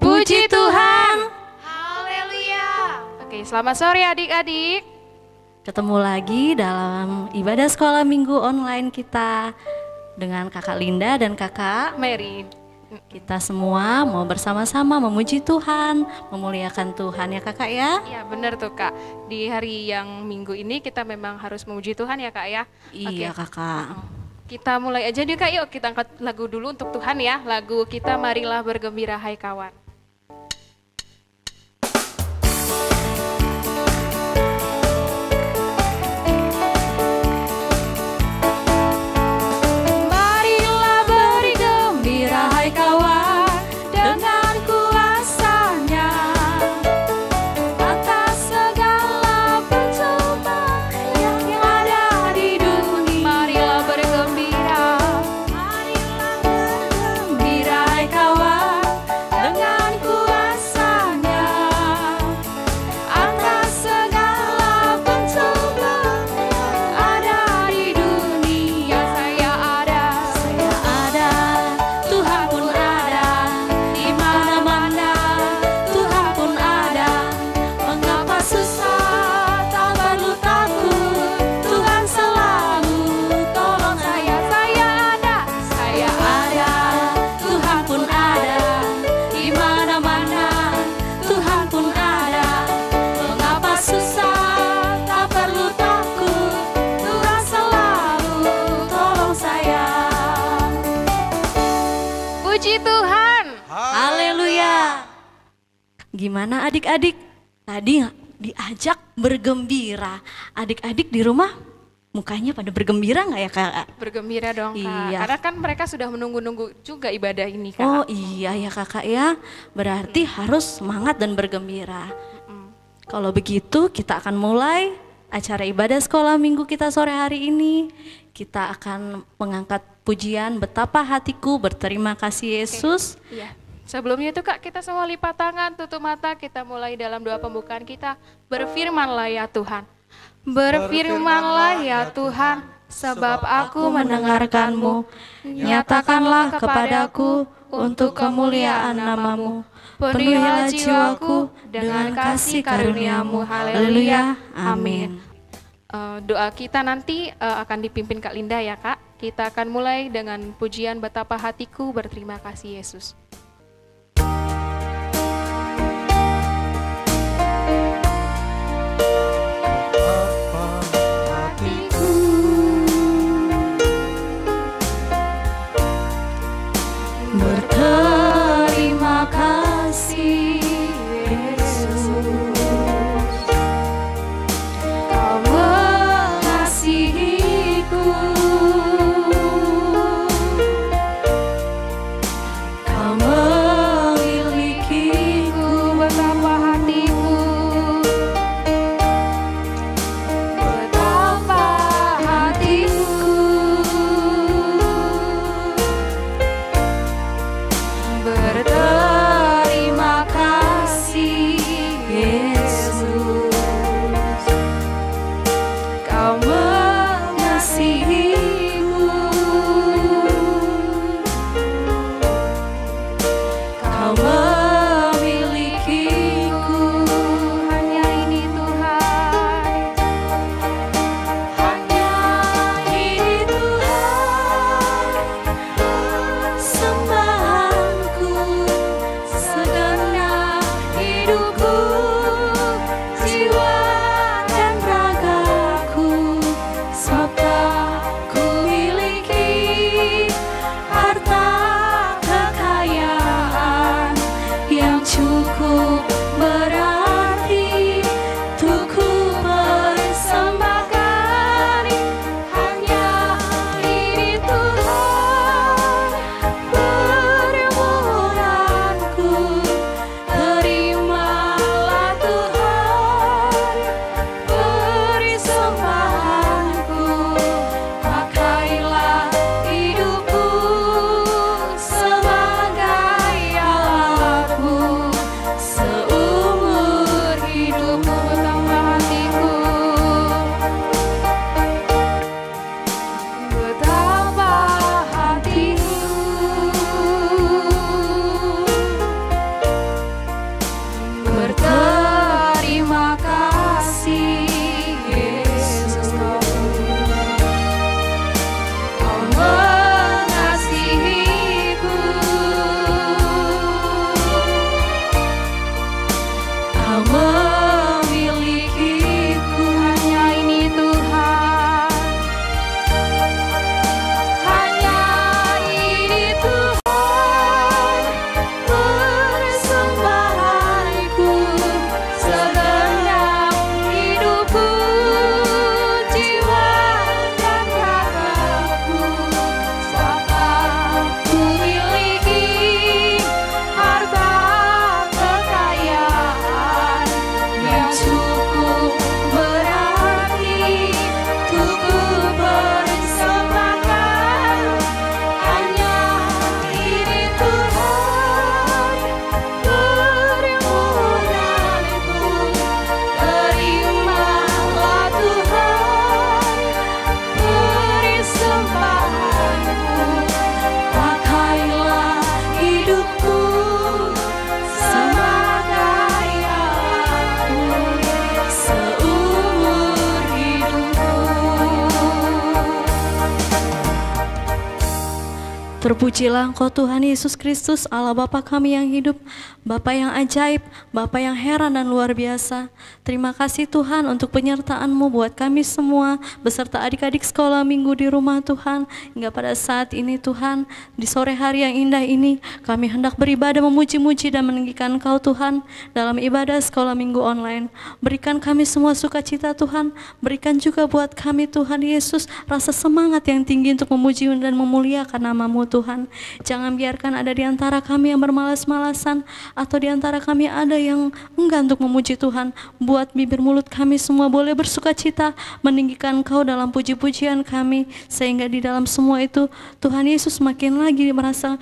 Puji Tuhan. Haleluya. Oke, selamat sore adik-adik. Ketemu lagi dalam ibadah sekolah minggu online kita dengan Kakak Linda dan Kakak Mary. Kita semua mau bersama-sama memuji Tuhan, memuliakan Tuhan ya Kakak ya. Ya benar tuh Kak, di hari yang minggu ini kita memang harus memuji Tuhan ya Kak ya. Iya Kakak. Kita mulai aja nih Kak, yuk kita angkat lagu dulu untuk Tuhan ya. Lagu kita Marilah Bergembira Hai Kawan. Gimana adik-adik? Tadi diajak bergembira. Adik-adik di rumah mukanya pada bergembira nggak ya Kak? Bergembira dong Kak, iya. Karena kan mereka sudah menunggu-nunggu juga ibadah ini Kak. Oh iya ya Kakak ya, berarti harus semangat dan bergembira. Kalau begitu kita akan mulai acara ibadah sekolah minggu kita sore hari ini. Kita akan mengangkat pujian Betapa Hatiku Berterima Kasih Yesus. Iya. Sebelumnya itu Kak, kita semua lipat tangan, tutup mata, kita mulai dalam doa pembukaan kita. Berfirmanlah ya Tuhan. Berfirmanlah ya Tuhan, sebab aku mendengarkan-Mu. Nyatakanlah kepadaku untuk kemuliaan nama-Mu. Penuhilah jiwaku dengan kasih karunia-Mu. Haleluya. Amin. Doa kita nanti akan dipimpin Kak Linda ya Kak. Kita akan mulai dengan pujian Betapa Hatiku Berterima Kasih Yesus. Berterima kasih Yesus, Kau mengasihiku, Kau Terpujilah Engkau Tuhan Yesus Kristus, Allah Bapa kami yang hidup, Bapa yang ajaib, Bapa yang heran dan luar biasa. Terima kasih Tuhan untuk penyertaan-Mu buat kami semua, beserta adik-adik sekolah minggu di rumah Tuhan. Hingga pada saat ini Tuhan, di sore hari yang indah ini, kami hendak beribadah memuji-muji dan meninggikan Engkau Tuhan dalam ibadah sekolah minggu online. Berikan kami semua sukacita Tuhan, berikan juga buat kami Tuhan Yesus rasa semangat yang tinggi untuk memuji dan memuliakan nama-Mu Tuhan. Jangan biarkan ada di antara kami yang bermalas-malasan atau di antara kami ada yang enggan untuk memuji Tuhan. Buat bibir mulut kami semua boleh bersukacita meninggikan Engkau dalam puji-pujian kami, sehingga di dalam semua itu Tuhan Yesus makin lagi merasa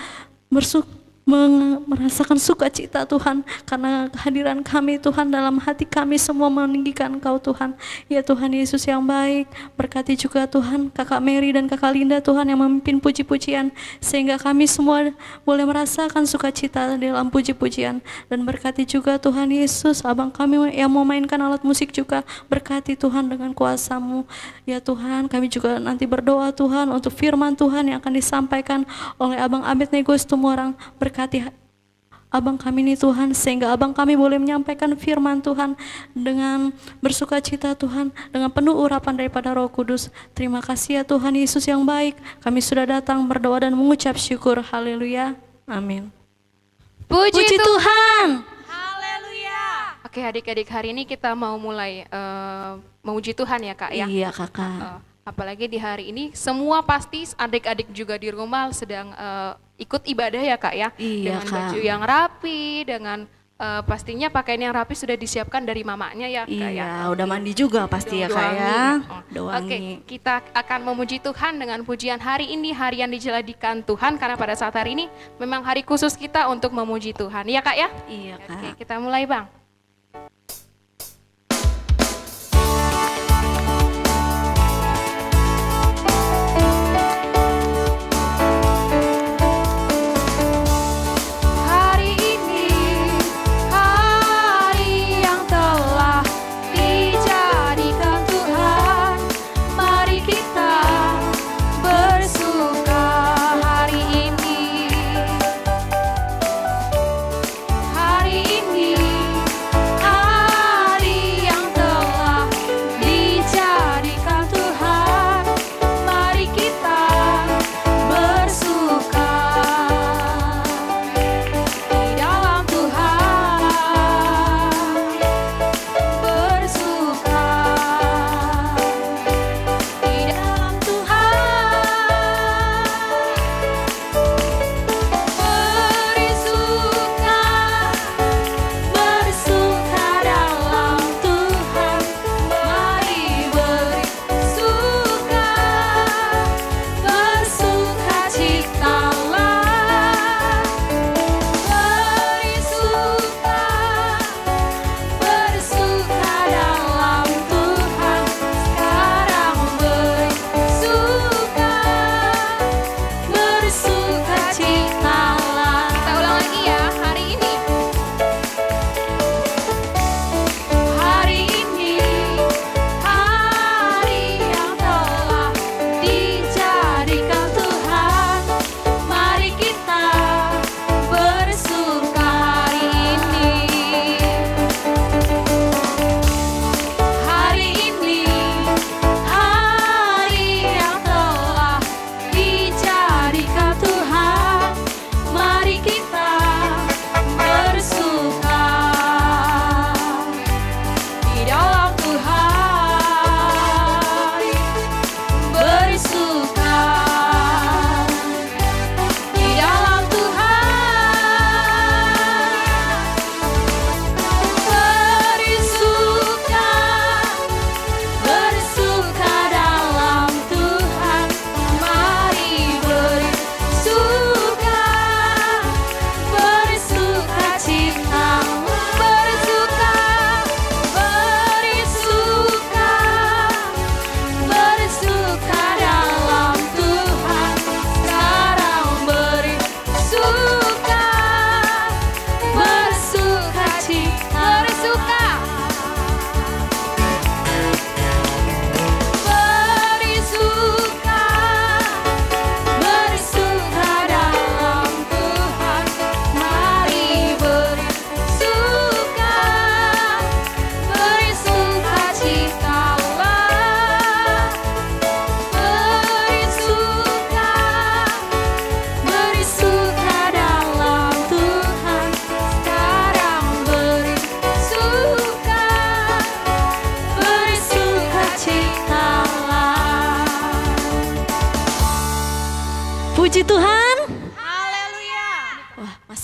merasakan sukacita Tuhan, karena kehadiran kami Tuhan dalam hati kami semua meninggikan Engkau Tuhan. Ya Tuhan Yesus yang baik, berkati juga Tuhan Kakak Mary dan Kakak Linda Tuhan yang memimpin puji-pujian, sehingga kami semua boleh merasakan sukacita dalam puji-pujian. Dan berkati juga Tuhan Yesus abang kami yang mau mainkan alat musik juga, berkati Tuhan dengan kuasa-Mu. Ya Tuhan, kami juga nanti berdoa Tuhan untuk firman Tuhan yang akan disampaikan oleh Abang Abednego Situmorang. Berkati abang kami ini Tuhan, sehingga abang kami boleh menyampaikan firman Tuhan dengan bersukacita Tuhan, dengan penuh urapan daripada Roh Kudus. Terima kasih ya Tuhan Yesus yang baik, kami sudah datang berdoa dan mengucap syukur. Haleluya, amin. Puji Tuhan. Haleluya. Oke adik-adik, hari ini kita mau mulai memuji Tuhan ya Kak ya. Iya kakak. Apalagi di hari ini semua pasti adik-adik juga di rumah sedang ikut ibadah ya Kak ya. Iya, dengan Kak. baju yang rapi, dengan pastinya pakaian yang rapi sudah disiapkan dari mamanya ya Kak ya. Iya, udah mandi juga pasti ya Kak ya. Udah wangi. Oke, kita akan memuji Tuhan dengan pujian hari ini, hari yang dijadikan Tuhan, karena pada saat hari ini memang hari khusus kita untuk memuji Tuhan. Iya Kak ya? Iya Kak. Oke, kita mulai Bang.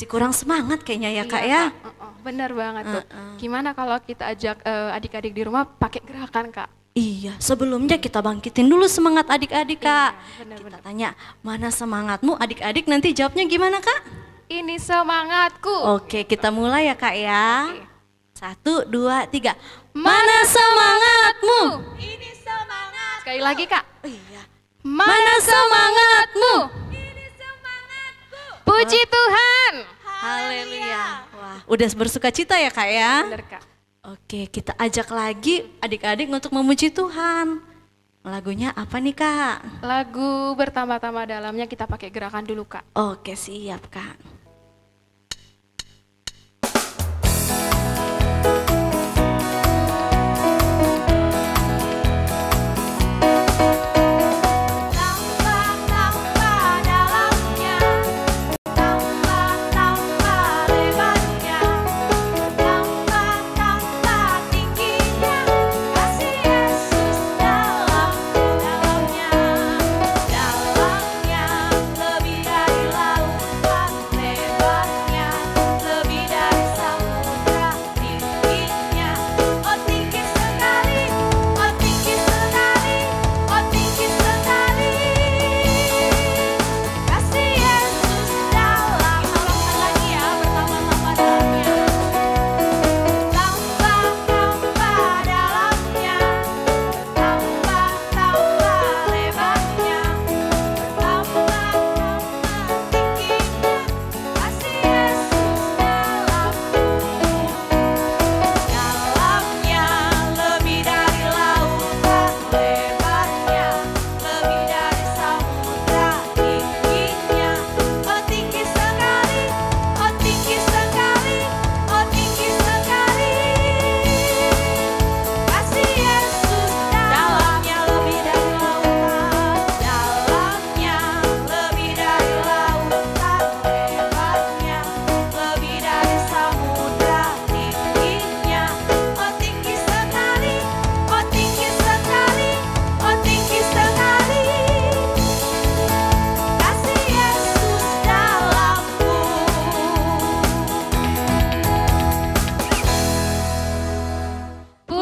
masih kurang semangat kayaknya ya Kak ya. Bener banget tuh. Gimana kalau kita ajak adik-adik di rumah pakai gerakan Kak? Iya, sebelumnya kita bangkitin dulu semangat adik-adik Kak. Bener, Kita tanya, mana semangatmu? Adik-adik nanti jawabnya gimana Kak? Ini semangatku. Oke, kita mulai ya Kak ya. Oke. 1, 2, 3. Mana semangatmu? Ini semangat. Sekali lagi Kak. Iya. Mana semangatmu? Ini semangatku. Puji Tuhan. Haleluya. Wah, udah bersuka cita ya Kak ya? Bener Kak. Oke, kita ajak lagi adik-adik untuk memuji Tuhan. Lagunya apa nih Kak? Lagu bertambah-tambah dalamnya kita pakai gerakan dulu Kak. Oke, siap Kak.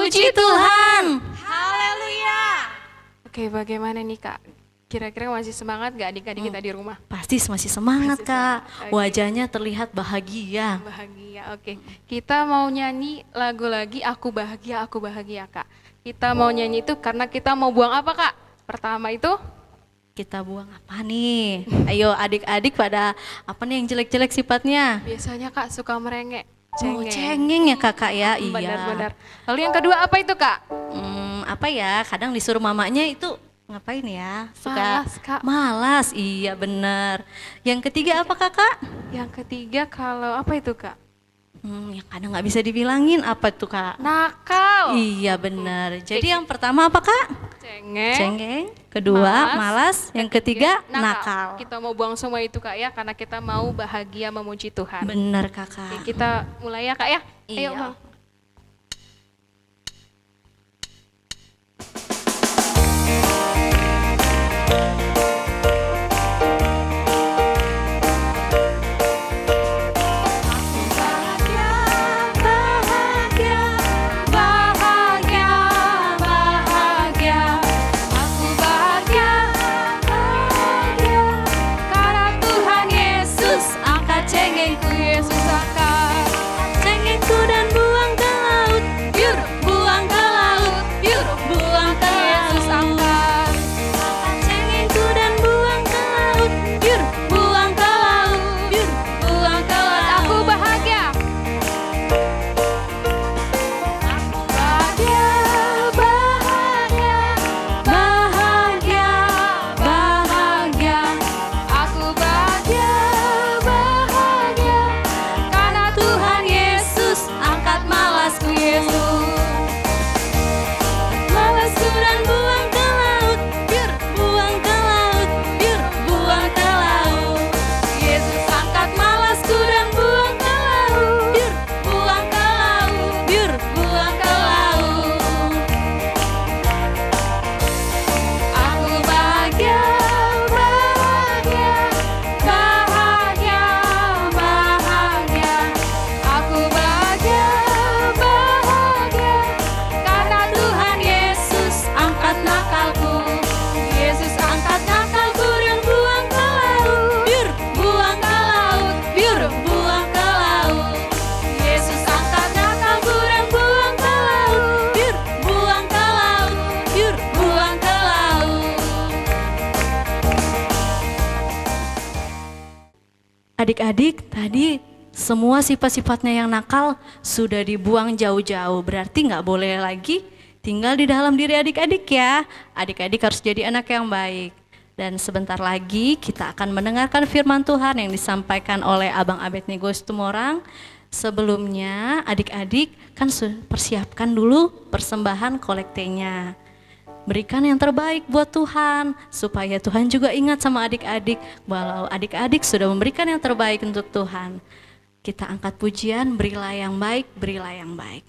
Puji Tuhan. Haleluya. Oke, bagaimana nih Kak? Kira-kira masih semangat gak adik-adik kita di rumah? Pasti masih semangat Masih Kak. semangat, oke. Wajahnya terlihat bahagia. Bahagia, oke. Kita mau nyanyi lagu lagi, Aku Bahagia Kak. Kita mau nyanyi itu karena kita mau buang apa Kak? Pertama itu? Kita buang apa nih? Ayo adik-adik pada apa nih yang jelek-jelek sifatnya? Biasanya Kak suka merengek. Oh, cengeng ya kakak ya, iya. Benar-benar. Lalu yang kedua apa itu Kak? Apa ya? Kadang disuruh mamanya itu ngapain ya? Suka Malas, Kak. Malas, iya bener. Yang ketiga apa kakak? Yang ketiga kalau apa itu Kak? Yang kadang nggak bisa dibilangin apa tuh kak? Nakal. Iya bener. Jadi yang pertama apa kak? Cengeng. Cengeng. Kedua malas. Yang ketiga nakal. Kita mau buang semua itu Kak ya, karena kita mau bahagia memuji Tuhan. Bener Oke, kakak. kita mulai ya Kak ya. Iya. Ayo Bang. Cengengku dan buah Adik-adik, tadi semua sifat-sifatnya yang nakal sudah dibuang jauh-jauh, berarti nggak boleh lagi tinggal di dalam diri adik-adik ya. Adik-adik harus jadi anak yang baik. Dan sebentar lagi kita akan mendengarkan firman Tuhan yang disampaikan oleh Abang Abednego Situmorang. Sebelumnya adik-adik kan persiapkan dulu persembahan kolektenya. Berikan yang terbaik buat Tuhan, supaya Tuhan juga ingat sama adik-adik walau adik-adik sudah memberikan yang terbaik untuk Tuhan. Kita angkat pujian, berilah yang baik, berilah yang baik.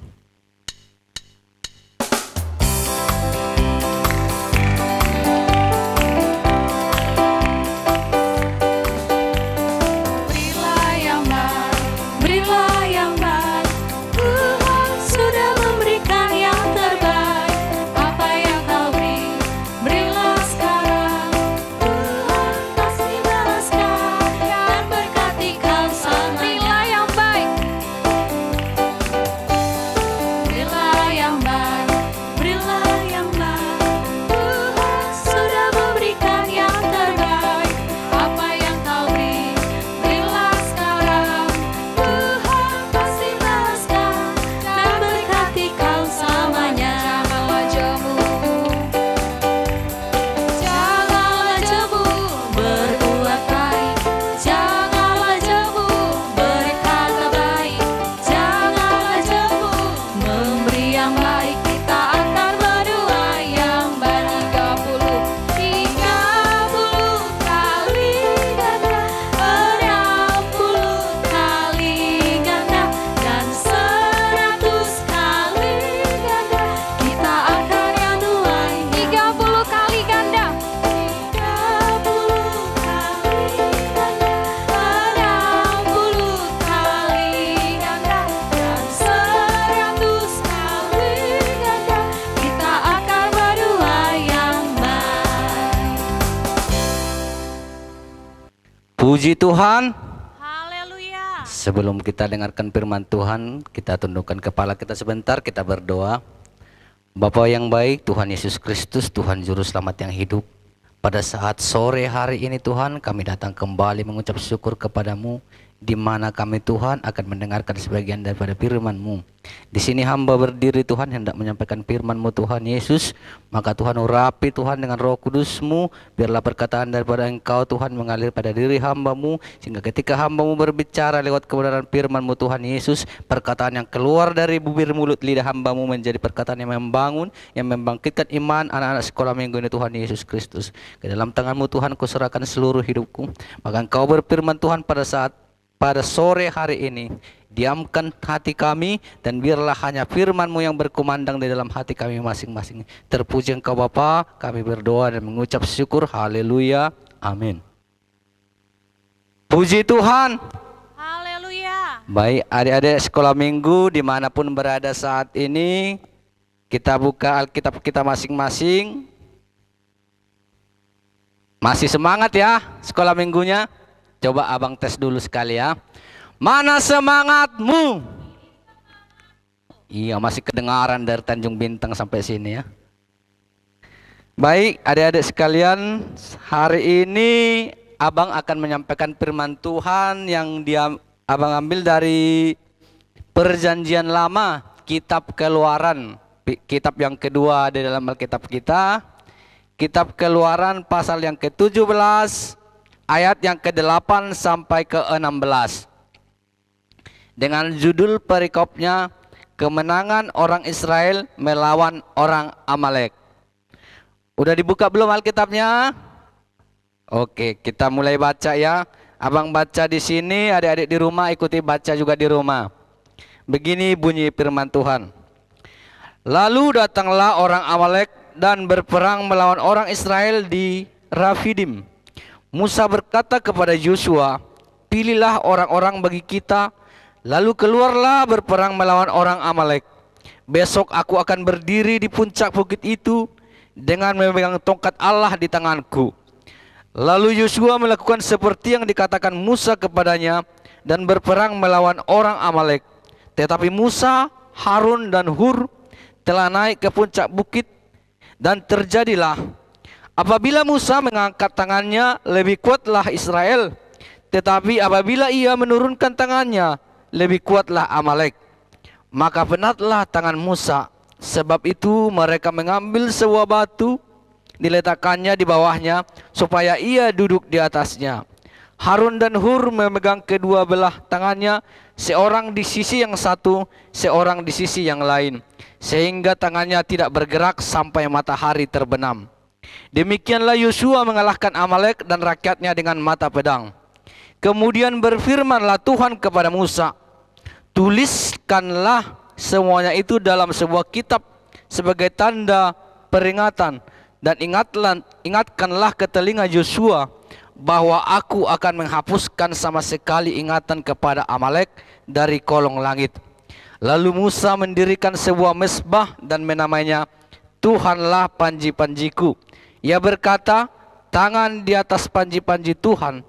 Puji Tuhan. Haleluya. Sebelum kita dengarkan firman Tuhan, kita tundukkan kepala kita sebentar, kita berdoa. Bapa yang baik, Tuhan Yesus Kristus, Tuhan Juru Selamat yang hidup, pada saat sore hari ini Tuhan, kami datang kembali mengucap syukur kepadamu, di mana kami Tuhan akan mendengarkan sebagian daripada firman-Mu. Di sini hamba berdiri Tuhan hendak menyampaikan firman-Mu Tuhan Yesus. Maka Tuhan urapi Tuhan dengan Roh Kudus-Mu. Biarlah perkataan daripada Engkau Tuhan mengalir pada diri hamba-Mu, sehingga ketika hamba-Mu berbicara lewat kebenaran firman-Mu Tuhan Yesus, perkataan yang keluar dari bibir mulut lidah hamba-Mu menjadi perkataan yang membangun, yang membangkitkan iman anak-anak sekolah minggu ini Tuhan Yesus Kristus. Ke dalam tangan-Mu Tuhan kuserahkan seluruh hidupku. Maka Engkau berfirman Tuhan pada sore hari ini, diamkan hati kami, dan biarlah hanya firman-Mu yang berkumandang di dalam hati kami masing-masing. Terpuji Engkau Bapa, kami berdoa dan mengucap syukur. Haleluya, amin. Puji Tuhan. Haleluya. Baik adik-adik sekolah minggu dimanapun berada saat ini, kita buka Alkitab kita masing-masing. Masih semangat ya sekolah minggunya? Coba abang tes dulu sekali ya. Mana semangatmu? Iya, masih kedengaran dari Tanjung Bintang sampai sini ya. Baik adik-adik sekalian, hari ini abang akan menyampaikan firman Tuhan yang abang ambil dari Perjanjian Lama, Kitab Keluaran, kitab yang kedua di dalam Alkitab kita. Kitab Keluaran pasal yang ke-17 ayat yang ke-8 sampai ke-16. Dengan judul perikopnya, kemenangan orang Israel melawan orang Amalek. Udah dibuka belum Alkitabnya? Oke, kita mulai baca ya. Abang baca di sini, adik-adik di rumah ikuti baca juga di rumah. Begini bunyi firman Tuhan. Lalu datanglah orang Amalek dan berperang melawan orang Israel di Rafidim. Musa berkata kepada Yosua, pilihlah orang-orang bagi kita, lalu keluarlah berperang melawan orang Amalek. Besok aku akan berdiri di puncak bukit itu dengan memegang tongkat Allah di tanganku. Lalu Yosua melakukan seperti yang dikatakan Musa kepadanya dan berperang melawan orang Amalek. Tetapi Musa, Harun dan Hur telah naik ke puncak bukit, dan terjadilah apabila Musa mengangkat tangannya, lebih kuatlah Israel. Tetapi apabila ia menurunkan tangannya, lebih kuatlah Amalek. Maka penatlah tangan Musa. Sebab itu mereka mengambil sebuah batu, diletakkannya di bawahnya, supaya ia duduk di atasnya. Harun dan Hur memegang kedua belah tangannya, seorang di sisi yang satu, seorang di sisi yang lain, sehingga tangannya tidak bergerak sampai matahari terbenam. Demikianlah Yosua mengalahkan Amalek dan rakyatnya dengan mata pedang. Kemudian berfirmanlah Tuhan kepada Musa, tuliskanlah semuanya itu dalam sebuah kitab sebagai tanda peringatan, dan ingatkanlah ke telinga Yosua bahwa aku akan menghapuskan sama sekali ingatan kepada Amalek dari kolong langit. Lalu Musa mendirikan sebuah mezbah dan menamainya Tuhanlah panji-panjiku. Ia berkata, tangan di atas panji-panji Tuhan.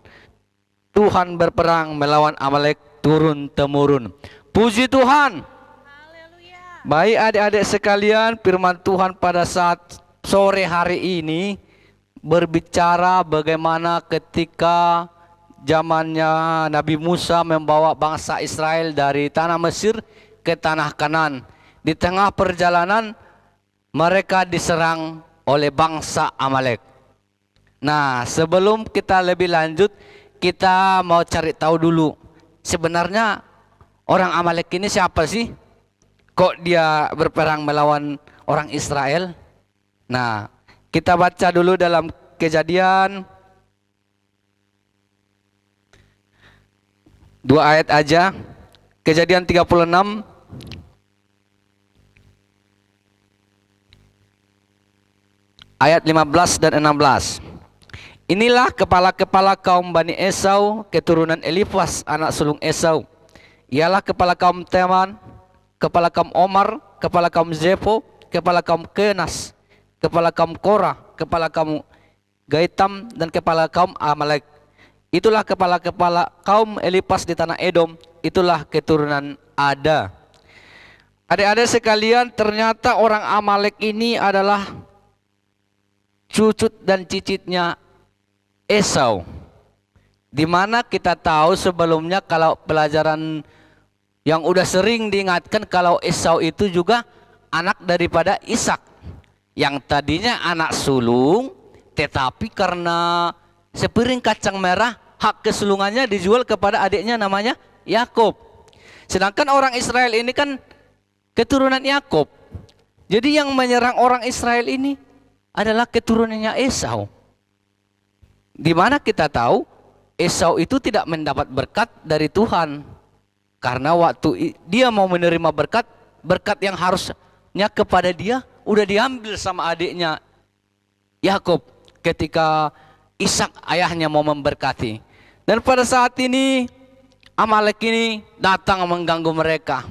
Tuhan berperang melawan Amalek turun-temurun. Puji Tuhan. Haleluya. Baik adik-adik sekalian, firman Tuhan pada saat sore hari ini berbicara bagaimana ketika zamannya Nabi Musa membawa bangsa Israel dari tanah Mesir ke tanah Kanan. Di tengah perjalanan mereka diserang oleh bangsa Amalek. Nah, sebelum kita lebih lanjut, kita mau cari tahu dulu sebenarnya orang Amalek ini siapa sih? Kok dia berperang melawan orang Israel? Nah, kita baca dulu dalam Kejadian 2 ayat aja. Kejadian 36 ayat 15 dan 16. Inilah kepala-kepala kaum Bani Esau, keturunan Elifas anak sulung Esau. Ialah kepala kaum Teman, kepala kaum Omar, kepala kaum Zefo, kepala kaum Kenas, kepala kaum Korah, kepala kaum Gaitam, dan kepala kaum Amalek. Itulah kepala-kepala kaum Elifas di tanah Edom. Itulah keturunan Ada. Adik-adik sekalian, ternyata orang Amalek ini adalah cucut dan cicitnya Esau. Dimana kita tahu sebelumnya kalau pelajaran yang udah sering diingatkan kalau Esau itu juga anak daripada Ishak, yang tadinya anak sulung, tetapi karena sepiring kacang merah hak kesulungannya dijual kepada adiknya namanya Yakob. Sedangkan orang Israel ini kan keturunan Yakob. Jadi yang menyerang orang Israel ini adalah keturunannya Esau. Di mana kita tahu Esau itu tidak mendapat berkat dari Tuhan. Karena waktu dia mau menerima berkat, berkat yang harusnya kepada dia udah diambil sama adiknya Yakob ketika Ishak ayahnya mau memberkati. Dan pada saat ini Amalek ini datang mengganggu mereka.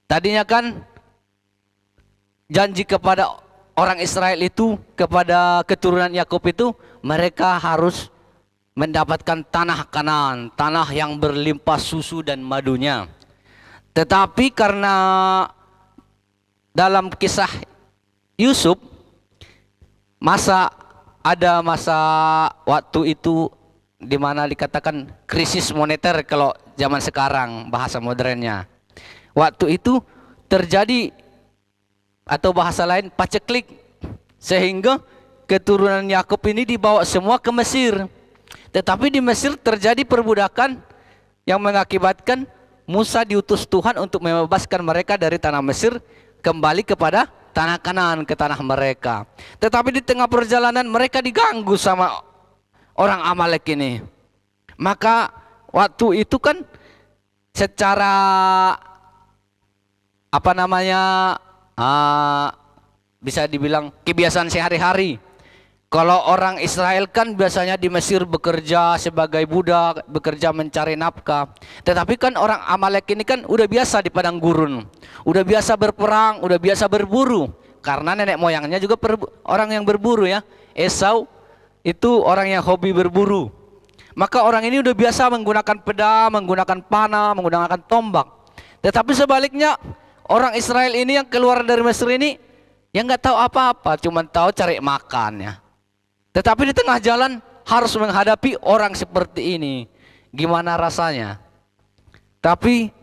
Tadinya kan janji kepada orang Israel itu, kepada keturunan Yakob itu, mereka harus mendapatkan tanah Kanaan, tanah yang berlimpah susu dan madunya. Tetapi karena dalam kisah Yusuf, ada masa waktu itu di mana dikatakan krisis moneter kalau zaman sekarang bahasa modernnya. Waktu itu terjadi, atau bahasa lain paceklik, sehingga keturunan Yakob ini dibawa semua ke Mesir. Tetapi di Mesir terjadi perbudakan yang mengakibatkan Musa diutus Tuhan untuk membebaskan mereka dari tanah Mesir kembali kepada tanah Kanaan, ke tanah mereka. Tetapi di tengah perjalanan mereka diganggu sama orang Amalek ini. Maka waktu itu kan secara bisa dibilang kebiasaan sehari-hari. Kalau orang Israel kan biasanya di Mesir bekerja sebagai budak, bekerja mencari nafkah. Tetapi kan orang Amalek ini kan udah biasa di padang gurun, udah biasa berperang, udah biasa berburu. Karena nenek moyangnya juga orang yang berburu ya. Esau itu orang yang hobi berburu. Maka orang ini udah biasa menggunakan pedang, menggunakan panah, menggunakan tombak. Tetapi sebaliknya orang Israel ini yang keluar dari Mesir ini yang nggak tahu apa-apa, cuma tahu cari makan ya. Tetapi di tengah jalan harus menghadapi orang seperti ini. gimana rasanya. Tapi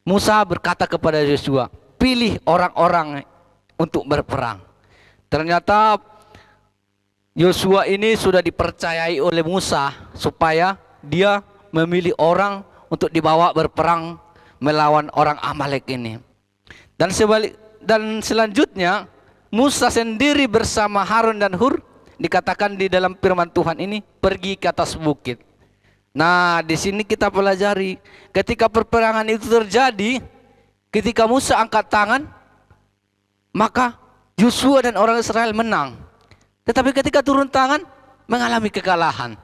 Musa berkata kepada Yosua, pilih orang-orang untuk berperang. Ternyata Yosua ini sudah dipercayai oleh Musa supaya dia memilih orang untuk dibawa berperang melawan orang Amalek ini. Dan selanjutnya Musa sendiri bersama Harun dan Hur, dikatakan di dalam firman Tuhan ini, pergi ke atas bukit. Nah, di sini kita pelajari ketika perperangan itu terjadi, ketika Musa angkat tangan, maka Yosua dan orang Israel menang. Tetapi ketika turun tangan, mengalami kekalahan.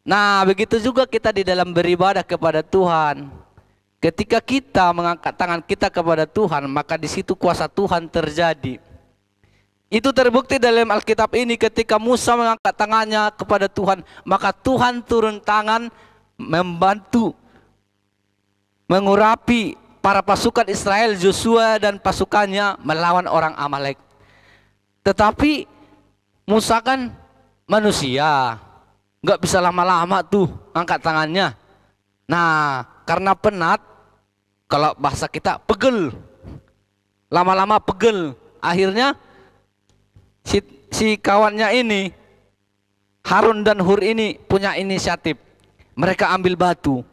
Nah, begitu juga kita di dalam beribadah kepada Tuhan. Ketika kita mengangkat tangan kita kepada Tuhan, maka di situ kuasa Tuhan terjadi. Itu terbukti dalam Alkitab ini, ketika Musa mengangkat tangannya kepada Tuhan, maka Tuhan turun tangan membantu mengurapi para pasukan Israel, Yosua dan pasukannya melawan orang Amalek. Tetapi Musa kan manusia, nggak bisa lama-lama tuh angkat tangannya. Nah, karena penat, kalau bahasa kita pegel, lama-lama pegel, akhirnya si kawannya ini, Harun dan Hur ini punya inisiatif. Mereka ambil batu,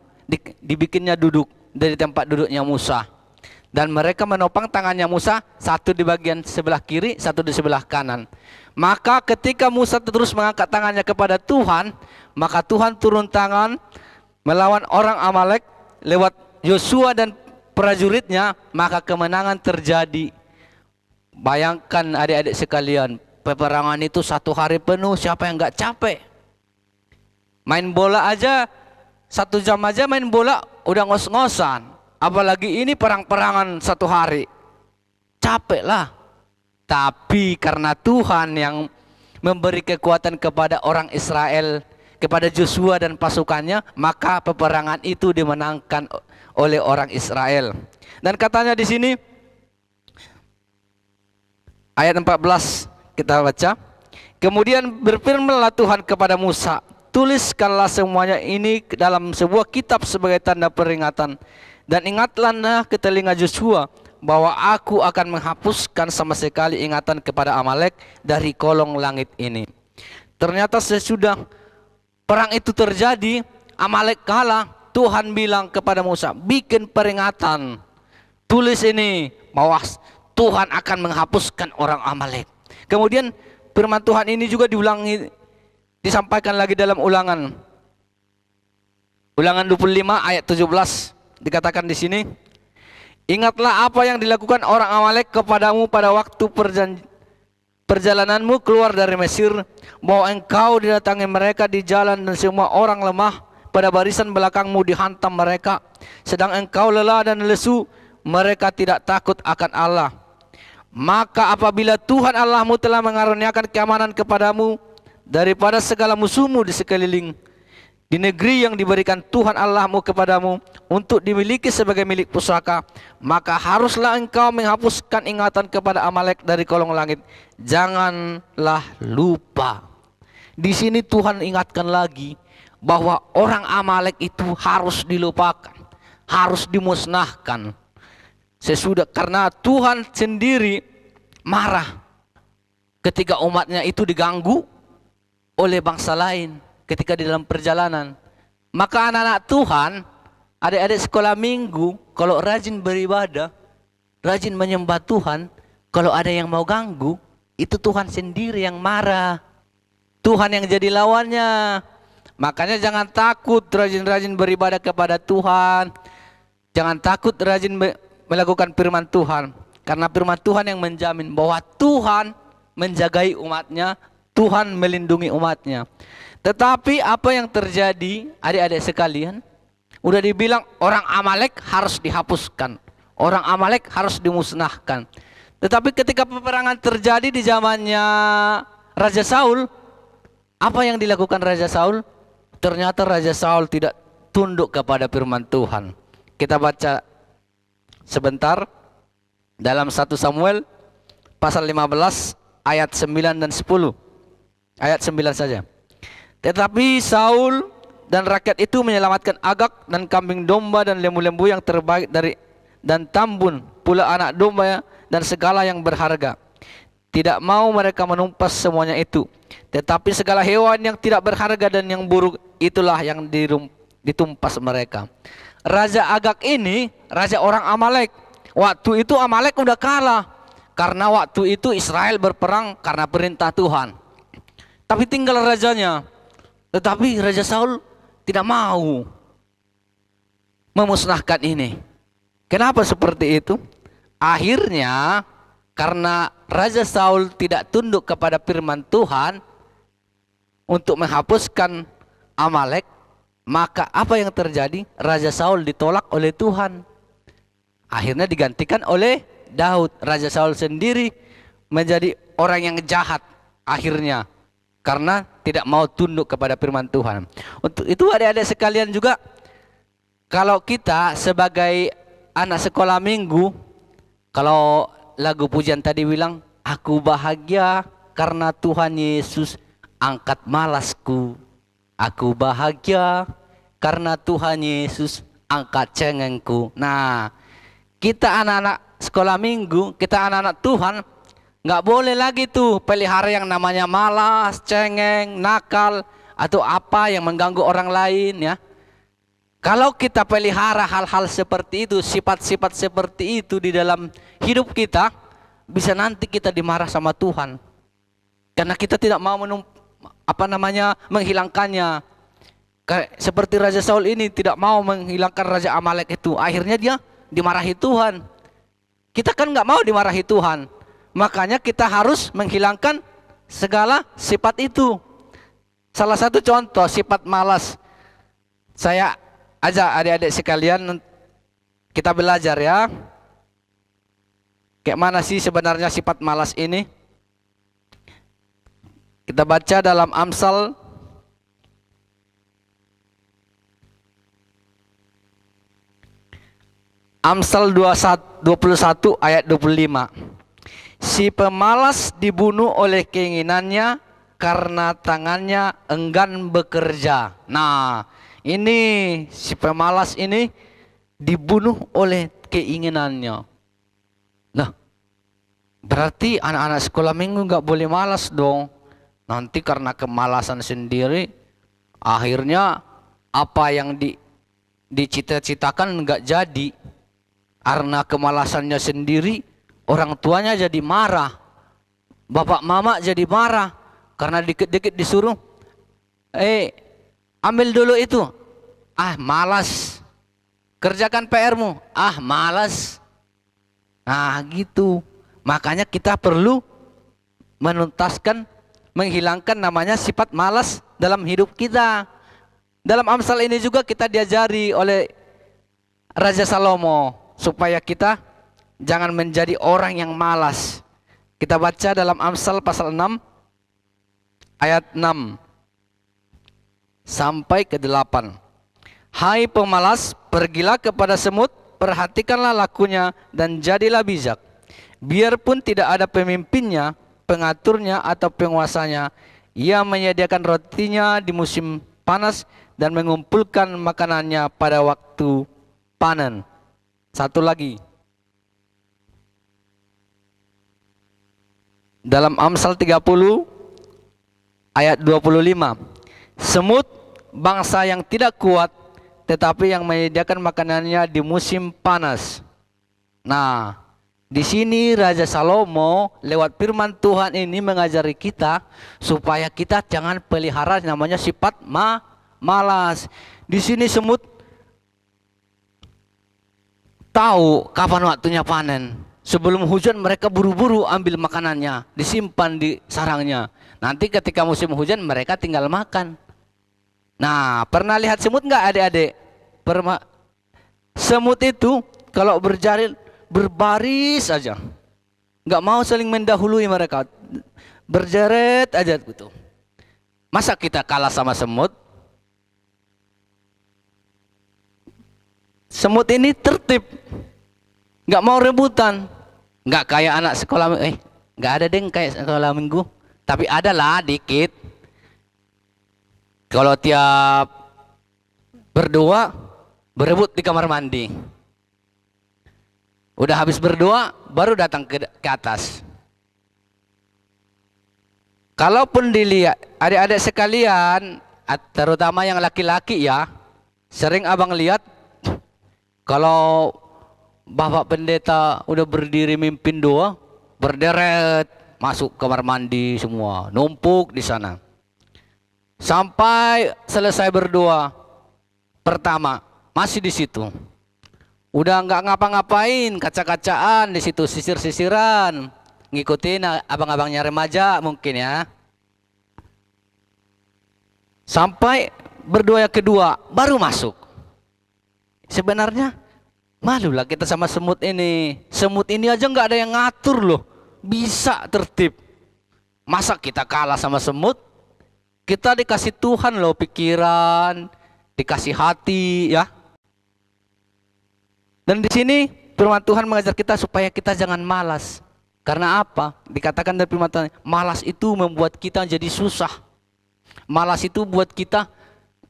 dibikinnya duduk dari tempat duduknya Musa. Dan mereka menopang tangannya Musa, satu di bagian sebelah kiri, satu di sebelah kanan. Maka ketika Musa terus mengangkat tangannya kepada Tuhan, maka Tuhan turun tangan melawan orang Amalek lewat Yosua dan prajuritnya, maka kemenangan terjadi. Bayangkan adik-adik sekalian, peperangan itu 1 hari penuh, siapa yang nggak capek? Main bola aja 1 jam aja main bola udah ngos-ngosan, apalagi ini perang-perangan 1 hari, capek lah. Tapi karena Tuhan yang memberi kekuatan kepada orang Israel, kepada Yosua dan pasukannya, maka peperangan itu dimenangkan oleh orang Israel. Dan katanya di sini ayat 14 kita baca, kemudian berfirmanlah Tuhan kepada Musa, tuliskanlah semuanya ini dalam sebuah kitab sebagai tanda peringatan, dan ingatlah ke telinga Yosua bahwa aku akan menghapuskan sama sekali ingatan kepada Amalek dari kolong langit ini. Ternyata sesudah perang itu terjadi, Amalek kalah, Tuhan bilang kepada Musa, bikin peringatan, tulis ini bahwa Tuhan akan menghapuskan orang Amalek. Kemudian firman Tuhan ini juga diulangi, disampaikan lagi dalam Ulangan 25 ayat 17, dikatakan di sini, ingatlah apa yang dilakukan orang Amalek kepadamu pada waktu perjalananmu keluar dari Mesir, bahwa engkau didatangi mereka di jalan dan semua orang lemah pada barisan belakangmu dihantam mereka, sedang engkau lelah dan lesu, mereka tidak takut akan Allah. Maka apabila Tuhan Allahmu telah mengaruniakan keamanan kepadamu daripada segala musuhmu di sekeliling, di negeri yang diberikan Tuhan Allahmu kepadamu untuk dimiliki sebagai milik pusaka, maka haruslah engkau menghapuskan ingatan kepada Amalek dari kolong langit. Janganlah lupa. Di sini Tuhan ingatkan lagi bahwa orang Amalek itu harus dilupakan, harus dimusnahkan. Sesudah, karena Tuhan sendiri marah ketika umatnya itu diganggu oleh bangsa lain ketika di dalam perjalanan. Maka anak-anak Tuhan, adik-adik sekolah minggu, kalau rajin beribadah, rajin menyembah Tuhan, kalau ada yang mau ganggu, itu Tuhan sendiri yang marah, Tuhan yang jadi lawannya. Makanya jangan takut rajin-rajin beribadah kepada Tuhan, jangan takut rajin melakukan firman Tuhan, karena firman Tuhan yang menjamin bahwa Tuhan menjagai umatnya, Tuhan melindungi umatnya. Tetapi apa yang terjadi, adik-adik sekalian, udah dibilang orang Amalek harus dihapuskan, orang Amalek harus dimusnahkan. Tetapi ketika peperangan terjadi di zamannya Raja Saul, apa yang dilakukan Raja Saul? Ternyata Raja Saul tidak tunduk kepada firman Tuhan. Kita baca sebentar dalam 1 Samuel pasal 15 ayat 9 dan 10. Ayat 9 saja. Tetapi Saul dan rakyat itu menyelamatkan Agag dan kambing domba dan lembu-lembu yang terbaik dari dan tambun pula anak domba dan segala yang berharga. Tidak mau mereka menumpas semuanya itu, tetapi segala hewan yang tidak berharga dan yang buruk itulah yang ditumpas mereka. Raja Agag ini raja orang Amalek. Waktu itu Amalek udah kalah karena waktu itu Israel berperang karena perintah Tuhan. Tapi tinggal rajanya. Tetapi Raja Saul tidak mau memusnahkan ini. Kenapa seperti itu? Akhirnya karena Raja Saul tidak tunduk kepada firman Tuhan untuk menghapuskan Amalek, maka apa yang terjadi? Raja Saul ditolak oleh Tuhan. Akhirnya digantikan oleh Daud. Raja Saul sendiri menjadi orang yang jahat akhirnya, karena tidak mau tunduk kepada firman Tuhan. Untuk itu adik-adik sekalian juga, kalau kita sebagai anak sekolah minggu, kalau lagu pujian tadi bilang, aku bahagia karena Tuhan Yesus angkat malasku. Aku bahagia karena Tuhan Yesus angkat cengengku. Nah, kita anak-anak sekolah minggu, kita anak-anak Tuhan, nggak boleh lagi tuh pelihara yang namanya malas, cengeng, nakal, atau apa yang mengganggu orang lain ya. Kalau kita pelihara hal-hal seperti itu, sifat-sifat seperti itu di dalam hidup kita, bisa nanti kita dimarah sama Tuhan. Karena kita tidak mau menghilangkannya. Seperti Raja Saul ini tidak mau menghilangkan Raja Amalek itu. Akhirnya dia dimarahi Tuhan. Kita kan nggak mau dimarahi Tuhan. Makanya kita harus menghilangkan segala sifat itu. Salah satu contoh sifat malas. Saya ajak adik-adik sekalian, kita belajar ya. Kayak mana sih sebenarnya sifat malas ini? Kita baca dalam Amsal Amsal 21 ayat 25. Si pemalas dibunuh oleh keinginannya karena tangannya enggan bekerja. Nah, ini si pemalas ini dibunuh oleh keinginannya. Nah, berarti anak-anak sekolah minggu nggak boleh malas dong. Nanti karena kemalasan sendiri, akhirnya apa yang dicita-citakan nggak jadi. Karena kemalasannya sendiri, orang tuanya jadi marah, bapak mama jadi marah, karena dikit-dikit disuruh, ambil dulu itu, malas, kerjakan PR-mu, malas. Nah gitu, makanya kita perlu menuntaskan, menghilangkan namanya sifat malas dalam hidup kita. Dalam Amsal ini juga kita diajari oleh Raja Salomo supaya kita jangan menjadi orang yang malas. Kita baca dalam Amsal pasal 6 ayat 6 sampai ke 8. Hai pemalas, pergilah kepada semut, perhatikanlah lakunya dan jadilah bijak. Biarpun tidak ada pemimpinnya, pengaturnya atau penguasanya, ia menyediakan rotinya di musim panas dan mengumpulkan makanannya pada waktu panen. Satu lagi. Dalam Amsal 30 ayat 25. Semut bangsa yang tidak kuat, tetapi yang menyediakan makanannya di musim panas. Nah, di sini Raja Salomo lewat firman Tuhan ini mengajari kita supaya kita jangan pelihara namanya sifat malas. Di sini semut tahu kapan waktunya panen. Sebelum hujan mereka buru-buru ambil makanannya, disimpan di sarangnya. Nanti ketika musim hujan mereka tinggal makan. Nah, pernah lihat semut nggak adik-adik? Semut itu kalau berbaris aja, nggak mau saling mendahului mereka, berjeret aja gitu. Masa kita kalah sama semut? Semut ini tertib, nggak mau rebutan, nggak kayak anak sekolah, nggak ada deng kayak sekolah minggu, tapi ada lah dikit. Kalau tiap Berdoa, berebut di kamar mandi. Udah habis berdoa, baru datang ke atas. Kalaupun dilihat, adik-adik sekalian, terutama yang laki-laki ya, sering abang lihat, kalau Bapak Pendeta udah berdiri mimpin doa, berderet, masuk kamar mandi semua, numpuk di sana. Sampai selesai berdoa pertama, masih di situ. Udah nggak ngapa-ngapain, kaca-kacaan di situ, sisir-sisiran, ngikutin abang-abangnya remaja mungkin ya. Sampai berdoa yang kedua, baru masuk. Sebenarnya malulah kita sama semut ini. Semut ini aja nggak ada yang ngatur loh, bisa tertib. Masa kita kalah sama semut? Kita dikasih Tuhan loh pikiran, dikasih hati ya. Dan di sini firman Tuhan mengajar kita supaya kita jangan malas. Karena apa? Dikatakan dari firman Tuhan, malas itu membuat kita jadi susah. Malas itu buat kita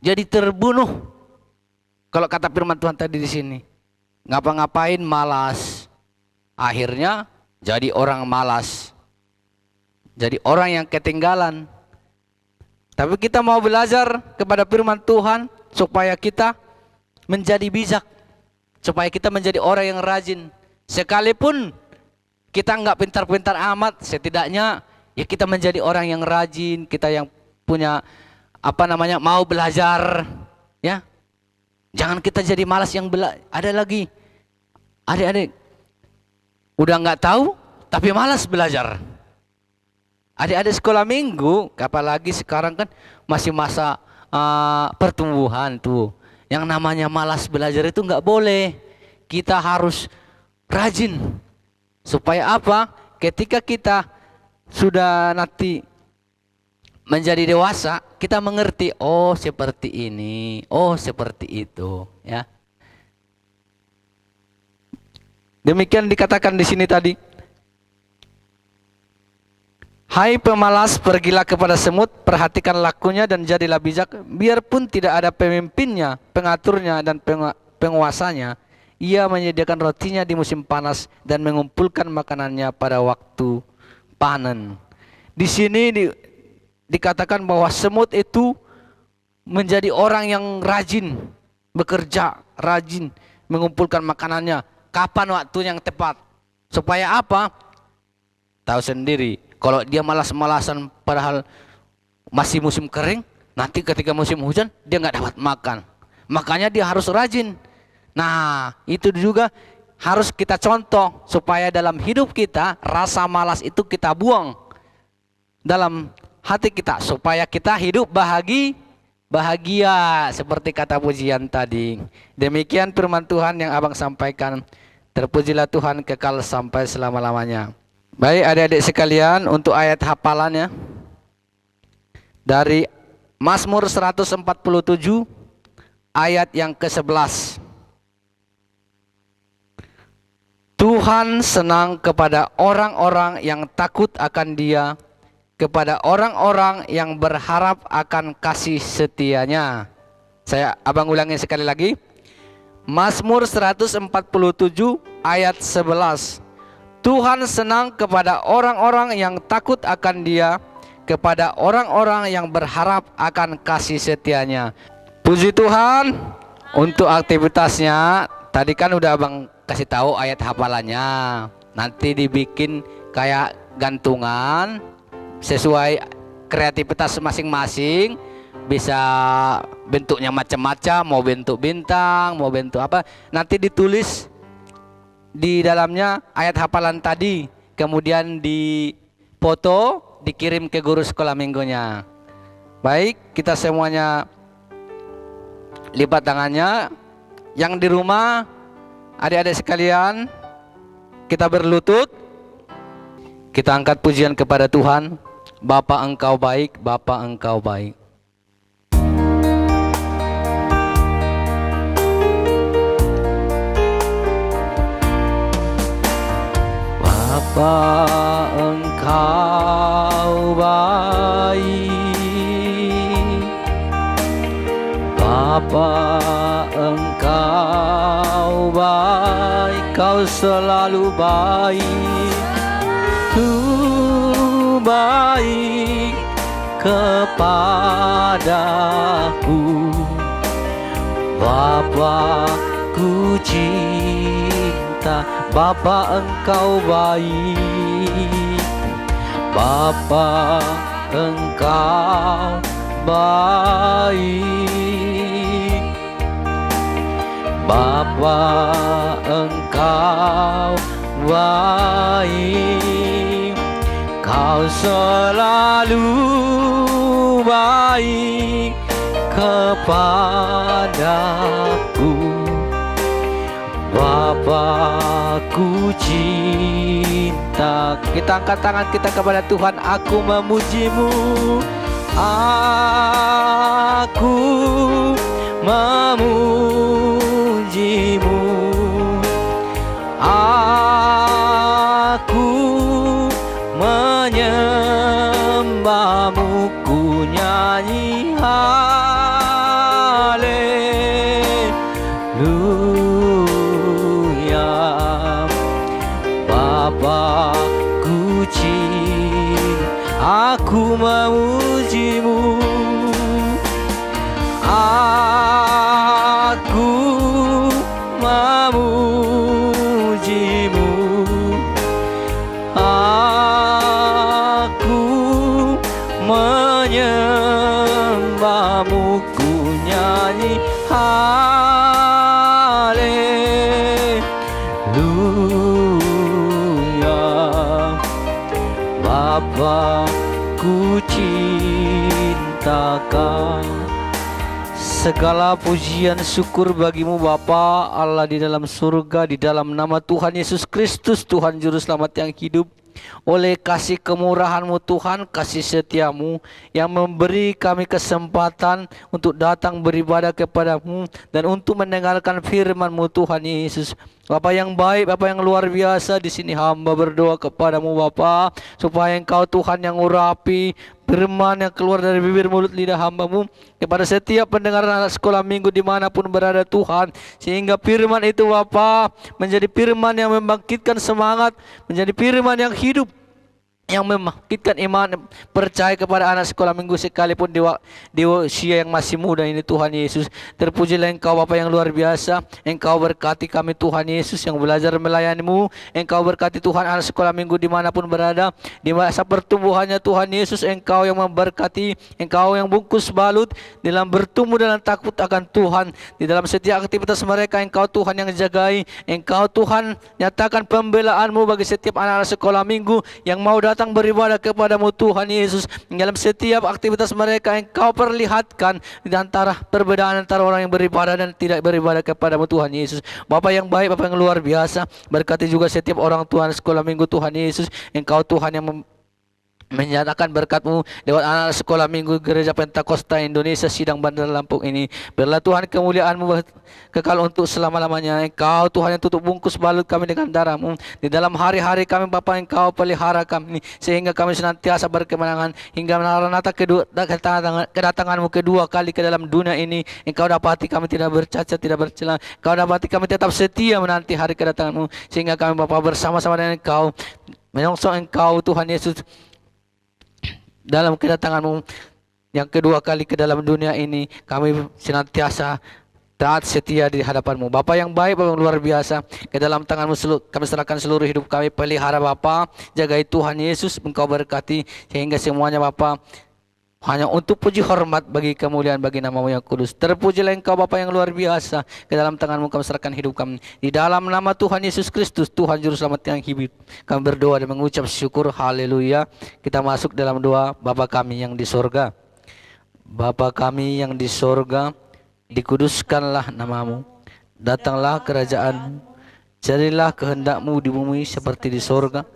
jadi terbunuh. Kalau kata firman Tuhan tadi di sini, ngapa-ngapain malas. Akhirnya jadi orang malas. Jadi orang yang ketinggalan. Tapi kita mau belajar kepada firman Tuhan supaya kita menjadi bijak. Supaya kita menjadi orang yang rajin. Sekalipun kita nggak pintar-pintar amat, setidaknya ya kita menjadi orang yang rajin, kita yang punya mau belajar ya. Jangan kita jadi malas yang ada lagi adik-adik udah nggak tahu tapi malas belajar. Adik-adik sekolah minggu, apalagi sekarang kan masih masa pertumbuhan tuh. Yang namanya malas belajar itu nggak boleh. Kita harus rajin. Supaya apa? Ketika kita sudah nanti menjadi dewasa, kita mengerti, oh seperti ini, oh seperti itu, ya. Demikian dikatakan di sini tadi. Hai pemalas, pergilah kepada semut, perhatikan lakunya dan jadilah bijak. Biarpun tidak ada pemimpinnya, pengaturnya dan penguasanya, ia menyediakan rotinya di musim panas dan mengumpulkan makanannya pada waktu panen. Di sini dikatakan bahwa semut itu menjadi orang yang rajin bekerja, rajin mengumpulkan makanannya. Kapan waktu yang tepat? Supaya apa? Tahu sendiri. Kalau dia malas-malasan padahal masih musim kering, nanti ketika musim hujan dia nggak dapat makan. Makanya dia harus rajin. Nah, itu juga harus kita contoh supaya dalam hidup kita rasa malas itu kita buang dalam hati kita supaya kita hidup bahagia seperti kata pujian tadi. Demikian firman Tuhan yang abang sampaikan. Terpujilah Tuhan kekal sampai selama-lamanya. Baik adik-adik sekalian, untuk ayat hafalannya dari Mazmur 147 ayat yang ke-11. Tuhan senang kepada orang-orang yang takut akan Dia, kepada orang-orang yang berharap akan kasih setianya. Abang ulangi sekali lagi. Mazmur 147 ayat 11. Tuhan senang kepada orang-orang yang takut akan Dia, kepada orang-orang yang berharap akan kasih setianya. Puji Tuhan untuk aktivitasnya. Tadi kan udah abang kasih tahu ayat hafalannya. Nanti dibikin kayak gantungan sesuai kreativitas masing-masing. Bisa bentuknya macam-macam, mau bentuk bintang, mau bentuk apa. Nanti ditulis di dalamnya ayat hafalan tadi, kemudian dipoto, dikirim ke guru sekolah minggunya. Baik, kita semuanya lipat tangannya. Yang di rumah, adik-adik sekalian, kita berlutut, kita angkat pujian kepada Tuhan. Bapa Engkau baik, Bapa Engkau baik. Bapa Engkau baik, Bapa Engkau selalu baik, baik kepadaku. Bapa, ku cinta, Bapa Engkau baik, Bapa Engkau baik, Bapa Engkau baik, Kau selalu baik kepadaku. Bapa, ku cinta. Kita angkat tangan kita kepada Tuhan. Aku memujimu, aku memujimu, aku menyembahmu, ku nyanyi haleluya. Bapa, ku cinta, aku memujimu, aku memujimu, aku menyembahmu, ku nyanyi haleluya. Bapa, ku cintakan. Segala pujian syukur bagimu Bapa Allah di dalam surga, di dalam nama Tuhan Yesus Kristus, Tuhan Juru Selamat yang hidup. Oleh kasih kemurahan-Mu Tuhan, kasih setiamu yang memberi kami kesempatan untuk datang beribadah kepada-Mu dan untuk mendengarkan firman-Mu Tuhan Yesus. Bapa yang baik, Bapa yang luar biasa, di sini hamba berdoa kepadamu Bapa, supaya Engkau Tuhan yang urapi firman yang keluar dari bibir mulut lidah hamba-Mu kepada setiap pendengar anak sekolah minggu dimanapun berada Tuhan, sehingga firman itu Bapa menjadi firman yang membangkitkan semangat, menjadi firman yang hidup, yang membangkitkan iman, percaya kepada anak sekolah minggu sekalipun di usia yang masih muda ini Tuhan Yesus. Terpujilah Engkau Bapa yang luar biasa. Engkau berkati kami Tuhan Yesus yang belajar melayani-Mu. Engkau berkati Tuhan anak sekolah minggu dimanapun berada, di masa pertumbuhannya Tuhan Yesus. Engkau yang memberkati, Engkau yang bungkus balut dalam bertumbuh dalam takut akan Tuhan. Di dalam setiap aktivitas mereka Engkau Tuhan yang jagai. Engkau Tuhan nyatakan pembelaan-Mu bagi setiap anak-anak sekolah minggu yang mau datang beribadah kepadamu Tuhan Yesus. Dalam setiap aktivitas mereka Engkau perlihatkan di antara perbedaan antara orang yang beribadah dan tidak beribadah kepadamu Tuhan Yesus. Bapa yang baik, Bapa yang luar biasa, berkati juga setiap orang Tuhan sekolah minggu Tuhan Yesus. Engkau Tuhan yang menyatakan berkat-Mu lewat anak sekolah minggu Gereja Pentakosta Indonesia Sidang Bandar Lampung ini. Biarlah Tuhan kemuliaan-Mu kekal untuk selama-lamanya. Engkau Tuhan yang tutup bungkus balut kami dengan darah-Mu. Di dalam hari-hari kami Bapa, Engkau pelihara kami sehingga kami senantiasa berkemenangan hingga Maranatha kedatangan-Mu kedua kali ke dalam dunia ini. Engkau dapati kami tidak bercacat, tidak bercela. Engkau dapati kami tetap setia menanti hari kedatangan-Mu, sehingga kami Bapa bersama-sama dengan Engkau menyongsong Engkau Tuhan Yesus dalam kedatangan-Mu yang kedua kali ke dalam dunia ini. Kami senantiasa taat setia di hadapan-Mu. Bapa yang baik, Bapa yang luar biasa, ke dalam tangan-Mu kami serahkan seluruh hidup kami. Pelihara Bapa, jagai Tuhan Yesus, Engkau berkati sehingga semuanya Bapa hanya untuk puji hormat bagi kemuliaan bagi nama-Mu yang kudus. Terpujilah Engkau Bapa yang luar biasa, ke dalam tangan-Mu kami serahkan hidup kami. Di dalam nama Tuhan Yesus Kristus, Tuhan Juru Selamat yang hidup, kami berdoa dan mengucap syukur. Haleluya. Kita masuk dalam doa. Bapa kami yang di sorga, Bapa kami yang di sorga, dikuduskanlah nama-Mu, datanglah kerajaan-Mu, jadilah kehendak-Mu di bumi seperti di sorga.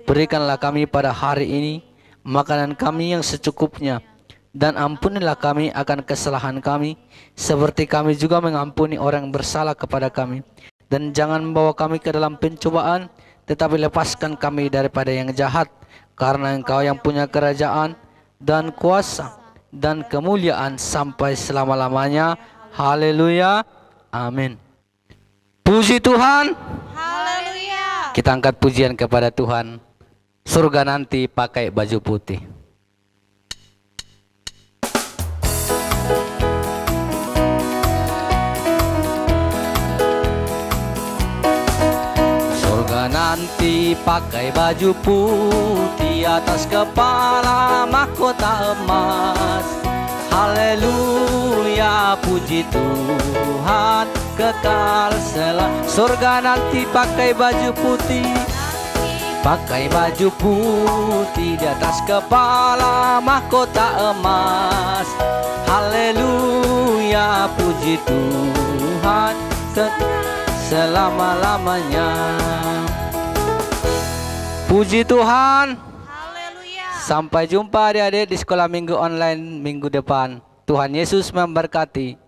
Berikanlah kami pada hari ini makanan kami yang secukupnya, dan ampunilah kami akan kesalahan kami, seperti kami juga mengampuni orang yang bersalah kepada kami. Dan jangan membawa kami ke dalam pencobaan, tetapi lepaskan kami daripada yang jahat, karena Engkau yang punya kerajaan dan kuasa dan kemuliaan sampai selama-lamanya. Haleluya. Amin. Puji Tuhan. Haleluya. Kita angkat pujian kepada Tuhan. Surga nanti pakai baju putih. Surga nanti pakai baju putih, atas kepala mahkota emas. Haleluya, puji Tuhan, kekal selalu. Surga nanti pakai baju putih, pakai baju putih, di atas kepala mahkota emas. Haleluya, puji Tuhan, selama-lamanya. Puji Tuhan. Haleluya. Sampai jumpa adik-adik di sekolah minggu online minggu depan. Tuhan Yesus memberkati.